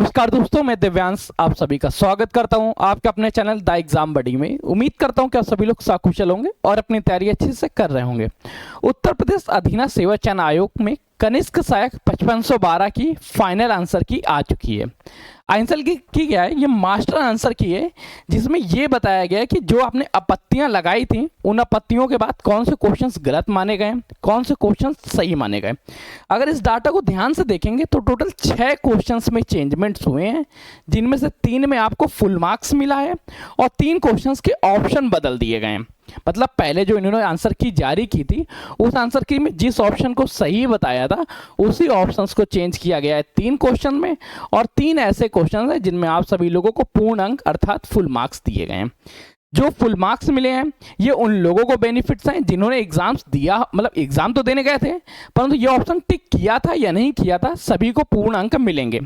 नमस्कार दोस्तों, मैं दिव्यांश आप सभी का स्वागत करता हूं आपके अपने चैनल द एग्जाम बडी में। उम्मीद करता हूं कि आप सभी लोग सकुशल होंगे और अपनी तैयारी अच्छे से कर रहे होंगे। उत्तर प्रदेश अधीना सेवा चयन आयोग में कनिष्क सहायक 5512 की फाइनल आंसर की आ चुकी है। आंसर की क्या है, ये मास्टर आंसर की है, जिसमें ये बताया गया है कि जो आपने आपत्तियां लगाई थी उन आपत्तियों के बाद कौन से क्वेश्चंस गलत माने गए, कौन से क्वेश्चंस सही माने गए। अगर इस डाटा को ध्यान से देखेंगे तो टोटल 6 क्वेश्चंस में चेंजमेंट्स हुए हैं, जिनमें से 3 में आपको फुल मार्क्स मिला है और 3 क्वेश्चंस के ऑप्शन बदल दिए गए हैं। मतलब पहले जो इन्होंने आंसर की जारी की थी उस आंसर की में जिस ऑप्शन को सही बताया था उसी ऑप्शंस को चेंज किया गया है 3 क्वेश्चन में, और 3 ऐसे क्वेश्चन हैं जिनमें आप सभी लोगों को पूर्ण अंक अर्थात फुल मार्क्स दिए गए हैं। जो फुल मार्क्स मिले हैं ये उन लोगों को बेनिफिट्स हैं जिन्होंने एग्जाम्स दिया, मतलब एग्जाम तो देने गए थे परंतु ये ऑप्शन टिक किया था या नहीं किया था, सभी को पूर्ण अंक मिलेंगे।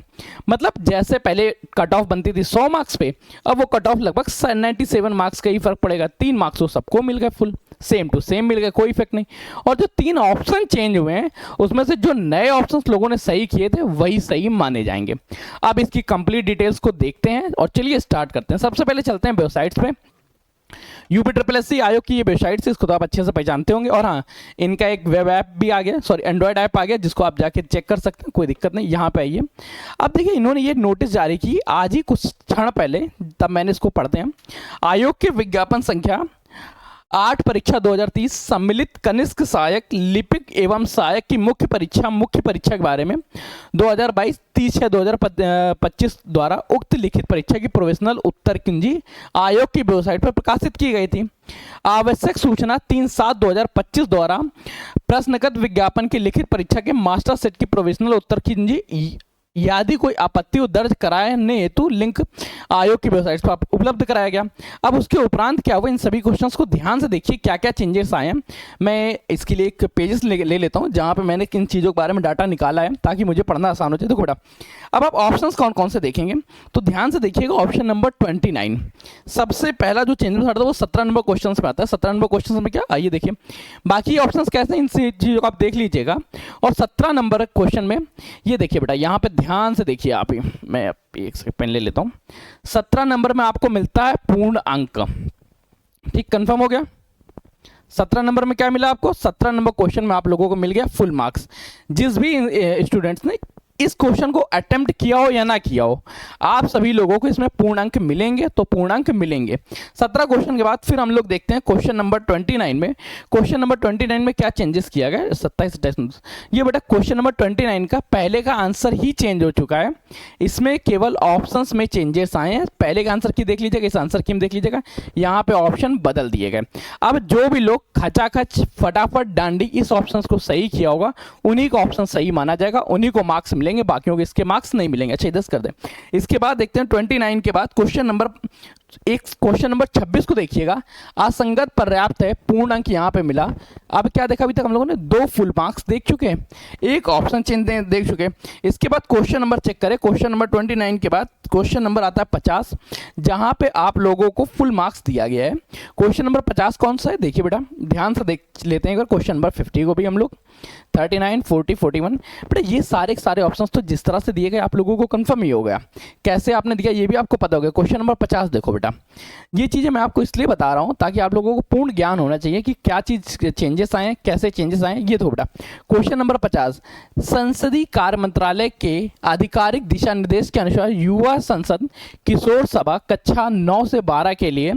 मतलब जैसे पहले कट ऑफ बनती थी 100 मार्क्स पे, अब वो कट ऑफ लगभग 97 मार्क्स का ही फर्क पड़ेगा। 3 मार्क्स तो सबको मिल गए, फुल सेम टू सेम मिल गए, कोई इफेक्ट नहीं। और जो 3 ऑप्शन चेंज हुए हैं उसमें से जो नए ऑप्शन लोगों ने सही किए थे वही सही माने जाएंगे। अब इसकी कंप्लीट डिटेल्स को देखते हैं और चलिए स्टार्ट करते हैं। सबसे पहले चलते हैं वेबसाइट्स पे। UPSSC आयोग की ये वेबसाइट से, इसको तो आप अच्छे से पहचानते होंगे। और हाँ, इनका एक वेब ऐप भी आ गया, सॉरी एंड्रॉयड ऐप आ गया, जिसको आप जाके चेक कर सकते हैं, कोई दिक्कत नहीं। यहाँ पे आइए। अब देखिए इन्होंने ये नोटिस जारी की आज ही कुछ क्षण पहले, तब मैंने इसको पढ़ते हैं। आयोग के विज्ञापन संख्या 8 परीक्षा 2030 सम्मिलित कनिष्क सहायक लिपिक एवं सहायक की मुख्य परीक्षा के बारे में 2022 30/6/2025 द्वारा उक्त लिखित परीक्षा की प्रोविजनल उत्तर कुंजी आयोग की वेबसाइट पर प्रकाशित की गई थी। आवश्यक सूचना 3/7/2025 द्वारा प्रश्नगत विज्ञापन की लिखित परीक्षा के मास्टर सेट की प्रोविजनल उत्तर कुंजी यदि कोई आपत्ति दर्ज कराने हेतु लिंक आयोग की वेबसाइट पर उपलब्ध कराया गया। अब उसके उपरांत क्या हुआ, इन सभी क्वेश्चंस को ध्यान से देखिए क्या क्या चेंजेस आए हैं। मैं इसके लिए एक पेजेस ले लेता हूं जहां पे मैंने किन चीज़ों के बारे में डाटा निकाला है ताकि मुझे पढ़ना आसान हो जाए। देखो बेटा, अब आप ऑप्शंस कौन कौन से देखेंगे तो ध्यान से देखिएगा। ऑप्शन नंबर 29 सबसे पहला जो चेंजेस आता है वो 17 नंबर क्वेश्चन में आता है। 17 नंबर क्वेश्चन में क्या, आइए देखिए बाकी ऑप्शंस कैसे, इन चीज़ों को आप देख लीजिएगा। और 17 नंबर क्वेश्चन में ये देखिए बेटा, यहाँ पे ध्यान से देखिए आप ही, मैं एक सेकंड पेन ले लेता हूँ। 17 नंबर में आपको मिलता है पूर्ण अंक। ठीक, कंफर्म हो गया। 17 नंबर में क्या मिला आपको, 17 नंबर क्वेश्चन में आप लोगों को मिल गया फुल मार्क्स। जिस भी स्टूडेंट्स ने इस क्वेश्चन को अटेम्प्ट किया हो या ना किया हो, आप सभी लोगों को इसमें पूर्ण अंक मिलेंगे, तो पूर्ण अंक मिलेंगे। 17 क्वेश्चन के बाद फिर हम लोग देखते हैं क्वेश्चन नंबर 29 में। क्वेश्चन नंबर 29 में क्या चेंजेस किया गया, 27-28। ये बेटा क्वेश्चन नंबर 29 का पहले का आंसर ही चेंज हो चुका है, इसमें केवल ऑप्शंस में चेंजेस आए हैं। पहले का आंसर की देख लीजिएगा, इस आंसर की में देख लीजिएगा, यहाँ पे ऑप्शन बदल दिए गए। अब जो भी लोग खचाखच फटाफट डांडी इस ऑप्शन को सही किया होगा उन्हीं को ऑप्शन सही माना जाएगा, उन्हीं को मार्क्स मिलेंगे, बाकियों के इसके मार्क्स नहीं मिलेंगे। अच्छा, 10 कर दें। इसके बाद देखते हैं 29 के बाद क्वेश्चन नंबर 26 को देखिएगा। असंगत पर्याप्त है, पूर्ण अंक यहाँ पे मिला। अब क्या देखा, अभी तक हम लोगों ने 2 फुल मार्क्स देख चुके हैं, एक ऑप्शन चेंज देख चुके हैं। इसके बाद क्वेश्चन नंबर चेक करें। क्वेश्चन नंबर 29 के बाद क्वेश्चन नंबर आता है 50, जहां पे आप लोगों को फुल मार्क्स दिया गया है। क्वेश्चन नंबर 50 कौन सा है, देखिए बेटा ध्यान से देख लेते हैं। क्वेश्चन नंबर 50 को भी हम लोग 39, 40, 41, बेटा ये सारे ऑप्शंस तो जिस तरह से दिए गए आप लोगों को कंफर्म ही हो गया। कैसे आपने दिया ये भी आपको पता हो गया। क्वेश्चन नंबर 50 देखो बेटा, ये चीज़ें मैं आपको इसलिए बता रहा हूँ ताकि आप लोगों को पूर्ण ज्ञान होना चाहिए कि क्या चीज़ चेंजेस आए, कैसे चेंजेस आए। ये देखो बेटा, क्वेश्चन नंबर 50 संसदीय कार्य मंत्रालय के आधिकारिक दिशा निर्देश के अनुसार युवा संसद किशोर सभा कक्षा 9 से 12 के लिए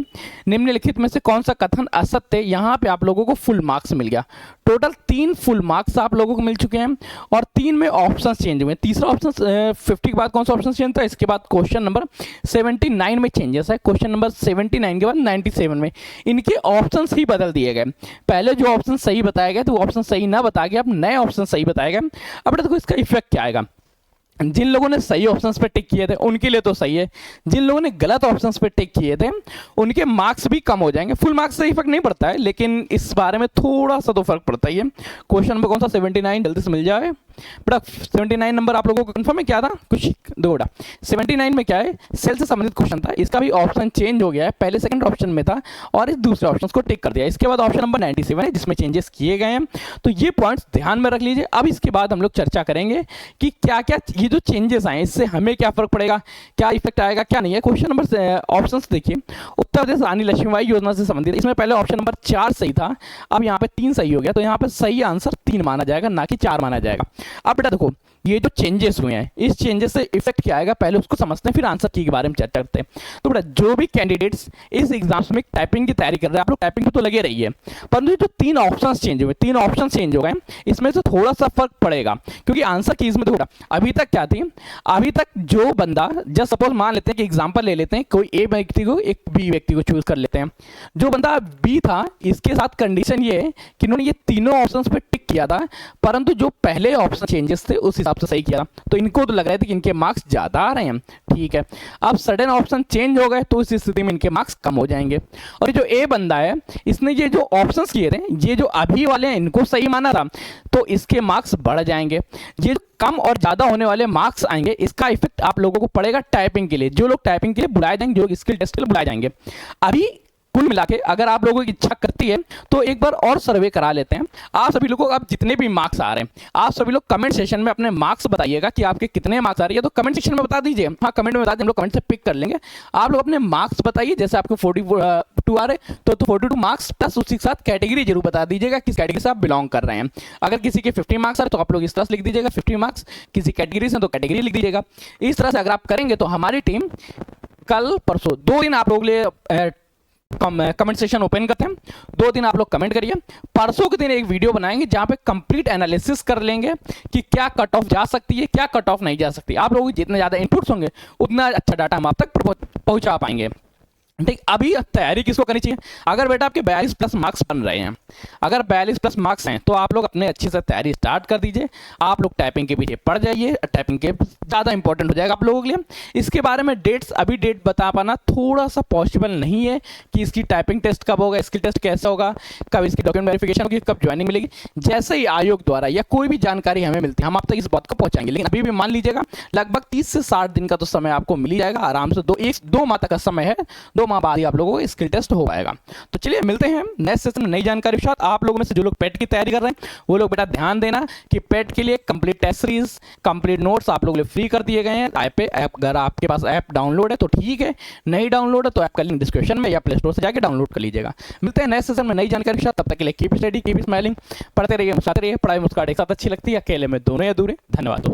निम्नलिखित में से कौन सा कथन असत्य है। यहाँ पे आप लोगों को फुल मार्क्स मिल गया। टोटल 3 फुल मार्क्स आप लोगों को मिल चुके हैं और 3 में ऑप्शन चेंज हुए। तीसरा ऑप्शन 50 के बाद कौन सा ऑप्शन चेंज था, इसके बाद क्वेश्चन नंबर 79 में चेंजेस है। क्वेश्चन नंबर 79 के बाद 97 में इनके ऑप्शंस ही बदल दिए गए। पहले जो ऑप्शन सही बताया गया तो वो ऑप्शन सही ना बता के अब नए ऑप्शन सही बताए गए। अब देखो इसका इफेक्ट क्या आएगा। जिन लोगों ने सही ऑप्शंस पे टिक किए थे उनके लिए तो सही है, जिन लोगों ने गलत ऑप्शंस पे टिक किए थे उनके मार्क्स भी कम हो जाएंगे। फुल मार्क्स से इफेक्ट नहीं पड़ता है, लेकिन इस बारे में थोड़ा सा तो फर्क पड़ता ही है। क्वेश्चन नंबर कौन सा 79, जल्दी से मिल जाए। बड़ा 79 नंबर आप लोगों को कंफर्म है क्या था, कुछ दो बड़ा 79 में क्या है, सेल से संबंधित क्वेश्चन था, इसका भी ऑप्शन चेंज हो गया है, पहले सेकंड ऑप्शन में था और इस दूसरे ऑप्शन को टिक कर दिया। इसके बाद ऑप्शन नंबर 97 है जिसमें चेंजेस किए गए हैं, तो ये पॉइंट्स ध्यान में रख लीजिए। अब इसके बाद हम लोग चर्चा करेंगे कि क्या क्या ये जो चेंजेस आए इससे हमें क्या फर्क पड़ेगा, क्या इफेक्ट आएगा क्या नहीं है। क्वेश्चन नंबर ऑप्शन देखिए, उत्तर प्रदेश रानी लक्ष्मीबाई योजना से संबंधित, इसमें पहले ऑप्शन नंबर 4 सही था, अब यहाँ पे 3 सही हो गया, तो यहाँ पे सही आंसर 3 माना जाएगा ना कि 4 माना जाएगा। अब बेटा देखो ये जो चेंजेस हुए हैं इस चेंजेस से इफेक्ट क्या आएगा पहले उसको समझते हैं, फिर आंसर की के बारे में चर्चा करते हैं। तो बेटा जो भी कैंडिडेट्स इस एग्जाम्स में टाइपिंग की तैयारी कर रहे हैं, आप लोग टाइपिंग पे तो लगे रहिए, परंतु जो 3 ऑप्शंस चेंज हुए, 3 ऑप्शन चेंज हो गए, इसमें से थोड़ा सा फर्क पड़ेगा, क्योंकि आंसर की इसमें देखो अभी तक क्या थी, अभी तक जो बंदा जस्ट सपोज मान लेते हैं कि एग्जाम्पल ले लेते हैं, कोई ए व्यक्ति को एक बी व्यक्ति को चूज कर लेते हैं, जो बंदा बी था इसके साथ कंडीशन ये है कि इन्होंने ये तीनों ऑप्शंस पे टिक किया था, परंतु जो पहले ऑप्शन चेंजेस थे उस हिसाब से सही किया, तो इनको तो लग रहा था कि इनके मार्क्स ज्यादा आ रहे हैं, ठीक है। अब सडन ऑप्शन चेंज हो गए तो इस स्थिति में इनके मार्क्स कम हो जाएंगे। और जो ए बंदा है इसने ये जो ऑप्शंस किए थे, ये जो अभी वाले हैं इनको सही माना था, तो इसके मार्क्स बढ़ जाएंगे। ये कम और ज्यादा होने वाले मार्क्स आएंगे, इसका इफेक्ट आप लोगों को पड़ेगा टाइपिंग के लिए, जो लोग टाइपिंग के लिए बुलाए जाएंगे, जो स्किल टेस्ट के लिए बुलाए जाएंगे। अभी कुल मिला के अगर आप लोगों की इच्छा करती है तो एक बार और सर्वे करा लेते हैं। आप सभी लोगों को अब जितने भी मार्क्स आ रहे हैं, आप सभी लोग कमेंट सेक्शन में अपने मार्क्स बताइएगा कि आपके कितने मार्क्स आ रहे हैं, तो कमेंट सेक्शन में बता दीजिए। हाँ कमेंट में बता दीजिए, हम लोग कमेंट से पिक कर लेंगे। आप लोग अपने मार्क्स बताइए, जैसे आपको 42 आ रहे तो 42 मार्क्स प्लस उसी के साथ कैटेगरी जरूर बता दीजिएगा किस कैटेगरी से आप बिलोंग कर रहे हैं। अगर किसी के 50 मार्क्स आ रहे तो आप लोग इस तरह से लिख दीजिएगा 50 मार्क्स, किसी कैटेगरी से तो कैटेगरी लिख दीजिएगा। इस तरह से अगर आप करेंगे तो हमारी टीम कल परसों 2 दिन आप लोग लिए कमेंट सेक्शन ओपन करते हैं, 2 दिन आप लोग कमेंट करिए। परसों के दिन एक वीडियो बनाएंगे जहां पे कंप्लीट एनालिसिस कर लेंगे कि क्या कट ऑफ जा सकती है, क्या कट ऑफ नहीं जा सकती। आप लोगों के जितने ज्यादा इनपुट्स होंगे उतना अच्छा डाटा हम आप तक पहुंचा पाएंगे। ठीक, अभी तैयारी किसको करनी चाहिए, अगर बेटा आपके 42 प्लस मार्क्स बन रहे हैं, अगर 42 प्लस मार्क्स हैं तो आप लोग अपने अच्छे से तैयारी स्टार्ट कर दीजिए। आप लोग टाइपिंग के पीछे पड़ जाइए, टाइपिंग के ज़्यादा इंपॉर्टेंट हो जाएगा आप लोगों के लिए। इसके बारे में डेट्स अभी डेट बता पाना थोड़ा सा पॉसिबल नहीं है कि इसकी टाइपिंग टेस्ट कब होगा, स्किल टेस्ट कैसा होगा, कब इसकी डॉक्यूमेंट वेरिफिकेशन होगी, कब ज्वाइनिंग मिलेगी। जैसे ही आयोग द्वारा या कोई भी जानकारी हमें मिलती है हम आप तक इस बात को पहुंचाएंगे, लेकिन अभी भी मान लीजिएगा लगभग 30 से 60 दिन का तो समय आपको मिल ही जाएगा आराम से। 2 माह तक का समय है, 2 माह बाद ही आप लोगों स्किल टेस्ट हो पाएगा। तो चलिए मिलते हैं नेक्स्ट सेशन में नई जानकारी के साथ। आप लोगों में से जो लोग पेट की तैयारी कर रहे हैं वो लोग बेटा ध्यान देना कि पेट के लिए complete test series, complete notes आप लोगों के लिए फ्री कर दिए गए हैं ऐप पे। अगर आपके पास ऐप डाउनलोड है तो ठीक है, नहीं डाउनलोड है तो ऐप का लिंक डिस्क्रिप्शन में या प्ले स्टोर से जाकर डाउनलोड कर लीजिएगा। मिलते हैं नेक्स्ट सेशन में नई जानकारी के साथ, तब तक के लिए कीप स्टडी, कीप स्माइलिंग, पढ़ते रहिए, मुस्कुराते रहिए। पढ़ाई मुस्कुराहट एक साथ अच्छी लगती है, अकेले में दोनों ही अधूरे। धन्यवाद।